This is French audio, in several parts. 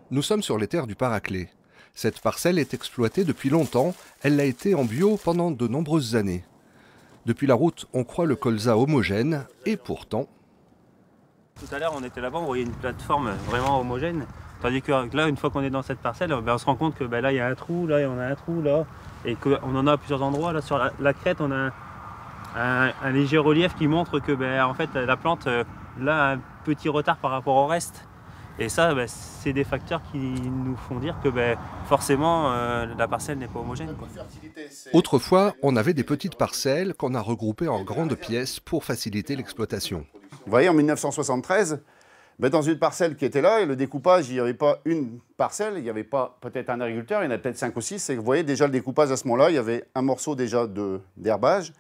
Nous sommes sur les terres du Paraclet. Cette parcelle est exploitée depuis longtemps, elle l'a été en bio pendant de nombreuses années. Depuis la route, on croit le colza homogène, et pourtant... Tout à l'heure, on était là-bas, on voyait une plateforme vraiment homogène. Tandis que là, une fois qu'on est dans cette parcelle, on se rend compte que là, il y a un trou, là, on a un trou, là. Et qu'on en a à plusieurs endroits. Là, sur la crête, on a un léger relief qui montre que en fait, la plante là, a un petit retard par rapport au reste. Et ça, c'est des facteurs qui nous font dire que forcément, la parcelle n'est pas homogène, quoi. Autrefois, on avait des petites parcelles qu'on a regroupées en grandes pièces pour faciliter l'exploitation. Vous voyez, en 1973, dans une parcelle qui était là, et le découpage, il n'y avait pas une parcelle, il n'y avait pas peut-être un agriculteur, il y en a peut-être 5 ou 6. Et vous voyez déjà le découpage à ce moment-là, il y avait un morceau déjà d'herbage.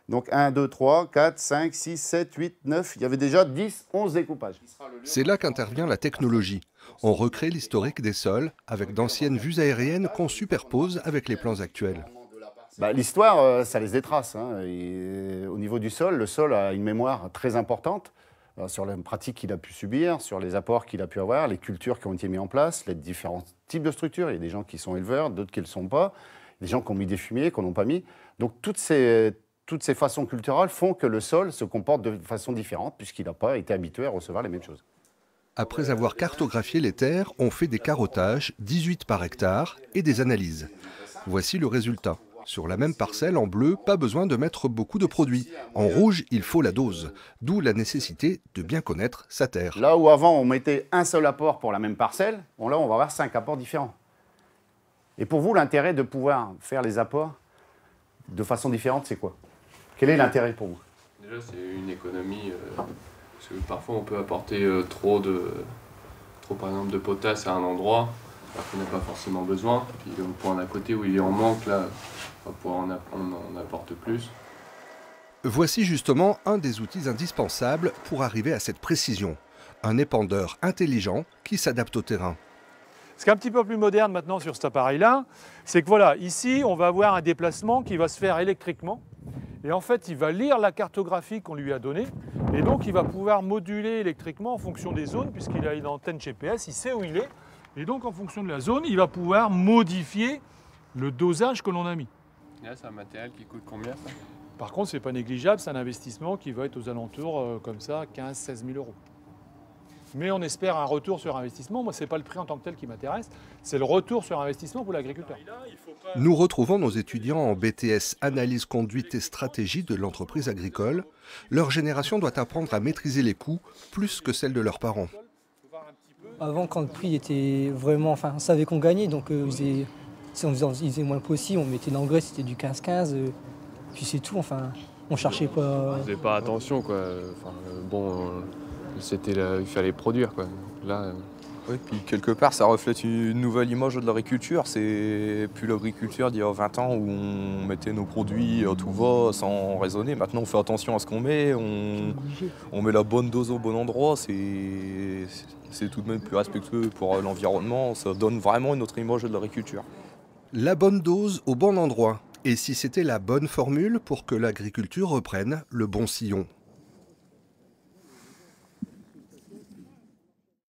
Donc 1, 2, 3, 4, 5, 6, 7, 8, 9, il y avait déjà 10, 11 découpages. C'est là qu'intervient la technologie. On recrée l'historique des sols avec d'anciennes vues aériennes qu'on superpose avec les plans actuels. L'histoire, ça laisse des traces. Et au niveau du sol, le sol a une mémoire très importante sur les pratiques qu'il a pu subir, sur les apports qu'il a pu avoir, les cultures qui ont été mises en place, les différents types de structures. Il y a des gens qui sont éleveurs, d'autres qui ne le sont pas, des gens qui ont mis des fumiers, qui n'en ont pas mis. Donc toutes ces façons culturelles font que le sol se comporte de façon différente puisqu'il n'a pas été habitué à recevoir les mêmes choses. Après avoir cartographié les terres, on fait des carottages, 18 par hectare, et des analyses. Voici le résultat. Sur la même parcelle, en bleu, pas besoin de mettre beaucoup de produits. En rouge, il faut la dose. D'où la nécessité de bien connaître sa terre. Là où avant, on mettait un seul apport pour la même parcelle, là, on va avoir 5 apports différents. Et pour vous, l'intérêt de pouvoir faire les apports de façon différente, c'est quoi? Quel est l'intérêt pour vous? Déjà, c'est une économie, parce que parfois on peut apporter trop par exemple de potasse à un endroit, alors qu'on n'a pas forcément besoin. Puis au point d'à côté où il en manque, là, on en apporte plus. Voici justement un des outils indispensables pour arriver à cette précision. Un épandeur intelligent qui s'adapte au terrain. Ce qui est un petit peu plus moderne maintenant sur cet appareil-là, c'est que voilà, ici, on va avoir un déplacement qui va se faire électriquement. Et en fait, il va lire la cartographie qu'on lui a donnée. Et donc, il va pouvoir moduler électriquement en fonction des zones, puisqu'il a une antenne GPS, il sait où il est. Et donc, en fonction de la zone, il va pouvoir modifier le dosage que l'on a mis. Là, c'est un matériel qui coûte combien, ça? Par contre, ce n'est pas négligeable, c'est un investissement qui va être aux alentours, comme ça, 15 000 – 16 000 €. Mais on espère un retour sur investissement. Moi, ce n'est pas le prix en tant que tel qui m'intéresse, c'est le retour sur investissement pour l'agriculteur. Nous retrouvons nos étudiants en BTS Analyse, Conduite et Stratégie de l'entreprise agricole. Leur génération doit apprendre à maîtriser les coûts plus que celle de leurs parents. Avant, quand le prix était vraiment... Enfin, on savait qu'on gagnait, donc si on faisait moins possible, on mettait l'engrais, c'était du 15-15, puis c'est tout. Enfin, on cherchait pas... On faisait pas attention, quoi. Enfin, il fallait produire, quoi. Là, oui, puis quelque part, ça reflète une nouvelle image de l'agriculture. C'est plus l'agriculture d'il y a 20 ans où on mettait nos produits à tout va sans raisonner. Maintenant, on fait attention à ce qu'on met, on met la bonne dose au bon endroit. C'est tout de même plus respectueux pour l'environnement. Ça donne vraiment une autre image de l'agriculture. La bonne dose au bon endroit. Et si c'était la bonne formule pour que l'agriculture reprenne le bon sillon?